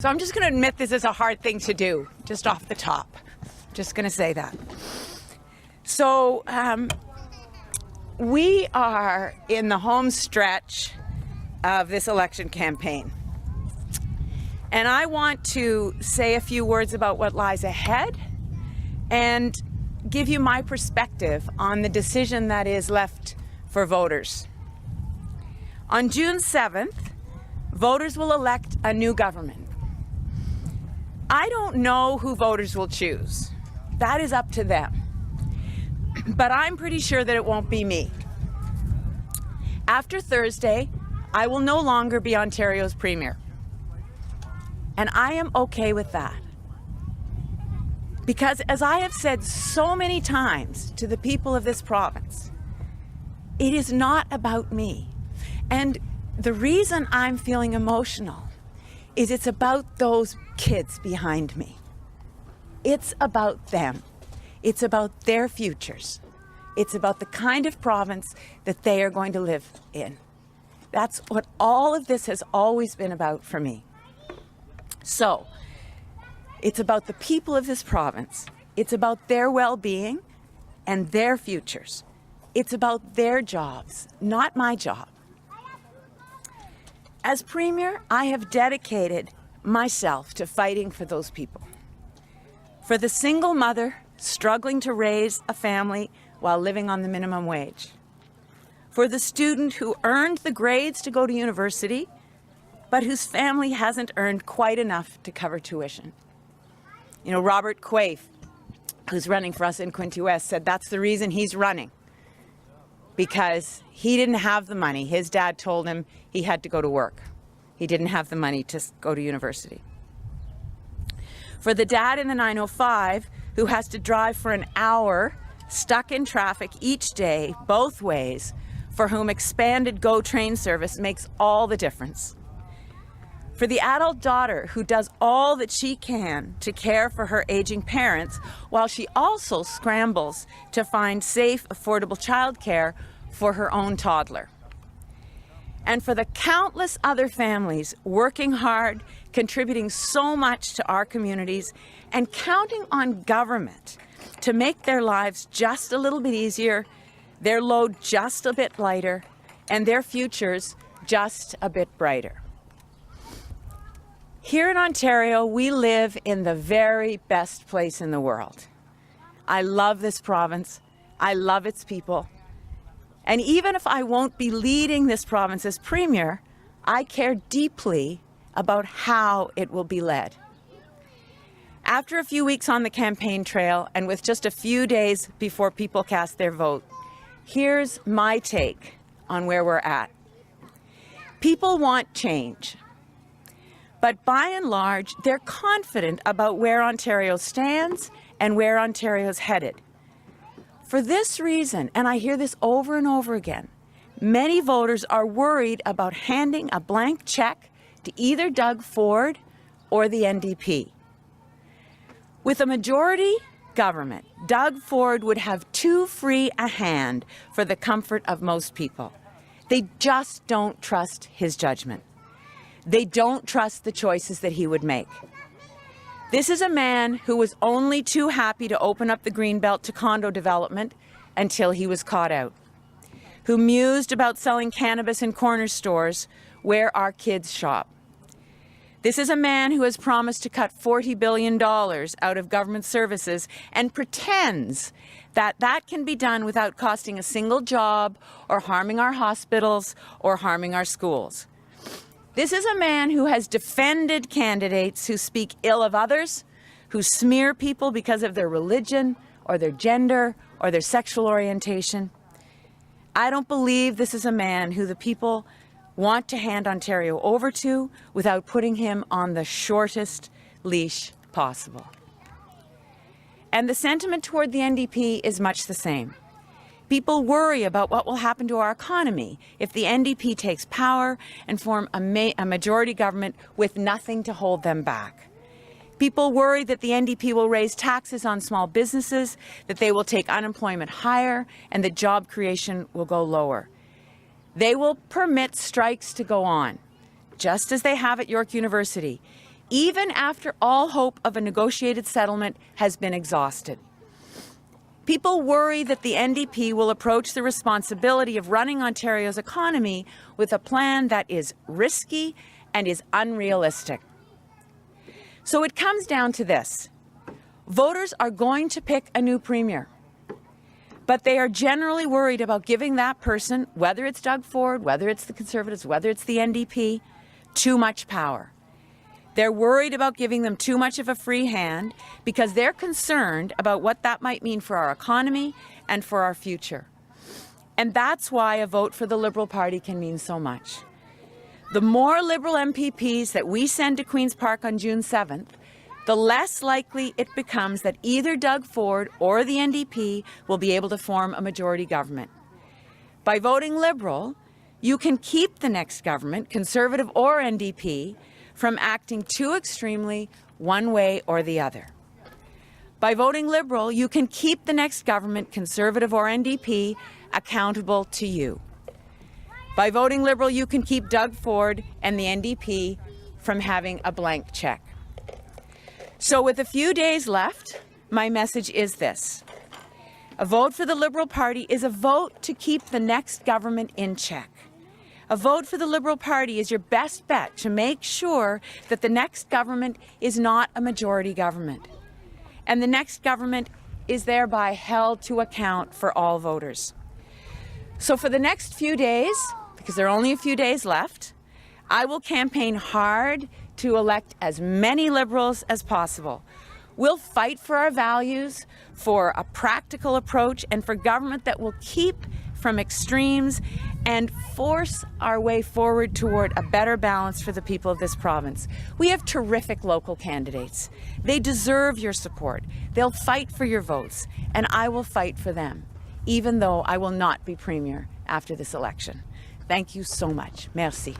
So I'm just going to admit this is a hard thing to do, just off the top. Just going to say that. So we are in the home stretch of this election campaign. And I want to say a few words about what lies ahead and give you my perspective on the decision that is left for voters. On June 7th, voters will elect a new government. I don't know who voters will choose. That is up to them. But I'm pretty sure that it won't be me. After Thursday, I will no longer be Ontario's Premier. And I am okay with that. Because as I have said so many times to the people of this province, it is not about me. And the reason I'm feeling emotional is it's about those kids behind me. It's about them. It's about their futures. It's about the kind of province that they are going to live in. That's what all of this has always been about for me. So, it's about the people of this province. It's about their well-being and their futures. It's about their jobs, not my job. As Premier, I have dedicated myself to fighting for those people. For the single mother struggling to raise a family while living on the minimum wage. For the student who earned the grades to go to university, but whose family hasn't earned quite enough to cover tuition. You know, Robert Quaife, who's running for us in Quinte West, said that's the reason he's running. Because he didn't have the money. His dad told him he had to go to work. He didn't have the money to go to university. For the dad in the 905 who has to drive for an hour, stuck in traffic each day, both ways, for whom expanded GO train service makes all the difference. For the adult daughter who does all that she can to care for her aging parents, while she also scrambles to find safe, affordable childcare for her own toddler. And for the countless other families working hard, contributing so much to our communities, and counting on government to make their lives just a little bit easier, their load just a bit lighter, and their futures just a bit brighter. Here in Ontario, we live in the very best place in the world. I love this province. I love its people. And even if I won't be leading this province as Premier, I care deeply about how it will be led. After a few weeks on the campaign trail, and with just a few days before people cast their vote, here's my take on where we're at. People want change. But by and large, they're confident about where Ontario stands and where Ontario's headed. For this reason, and I hear this over and over again, many voters are worried about handing a blank check to either Doug Ford or the NDP. With a majority government, Doug Ford would have too free a hand for the comfort of most people. They just don't trust his judgment. They don't trust the choices that he would make. This is a man who was only too happy to open up the Greenbelt to condo development until he was caught out, who mused about selling cannabis in corner stores where our kids shop. This is a man who has promised to cut $40 billion out of government services and pretends that that can be done without costing a single job or harming our hospitals or harming our schools. This is a man who has defended candidates who speak ill of others, who smear people because of their religion or their gender or their sexual orientation. I don't believe this is a man who the people want to hand Ontario over to without putting him on the shortest leash possible. And the sentiment toward the NDP is much the same. People worry about what will happen to our economy if the NDP takes power and form a majority government with nothing to hold them back. People worry that the NDP will raise taxes on small businesses, that they will take unemployment higher, and that job creation will go lower. They will permit strikes to go on, just as they have at York University, even after all hope of a negotiated settlement has been exhausted. People worry that the NDP will approach the responsibility of running Ontario's economy with a plan that is risky and is unrealistic. So it comes down to this. Voters are going to pick a new premier, but they are generally worried about giving that person, whether it's Doug Ford, whether it's the Conservatives, whether it's the NDP, too much power. They're worried about giving them too much of a free hand because they're concerned about what that might mean for our economy and for our future. And that's why a vote for the Liberal Party can mean so much. The more Liberal MPPs that we send to Queen's Park on June 7th, the less likely it becomes that either Doug Ford or the NDP will be able to form a majority government. By voting Liberal, you can keep the next government, Conservative or NDP, from acting too extremely one way or the other. By voting Liberal, you can keep the next government, Conservative or NDP, accountable to you. By voting Liberal, you can keep Doug Ford and the NDP from having a blank check. So with a few days left, my message is this. A vote for the Liberal Party is a vote to keep the next government in check. A vote for the Liberal Party is your best bet to make sure that the next government is not a majority government. And the next government is thereby held to account for all voters. So for the next few days, because there are only a few days left, I will campaign hard to elect as many Liberals as possible. We'll fight for our values, for a practical approach, and for government that will keep from extremes and force our way forward toward a better balance for the people of this province. We have terrific local candidates. They deserve your support. They'll fight for your votes, and I will fight for them, even though I will not be Premier after this election. Thank you so much. Merci.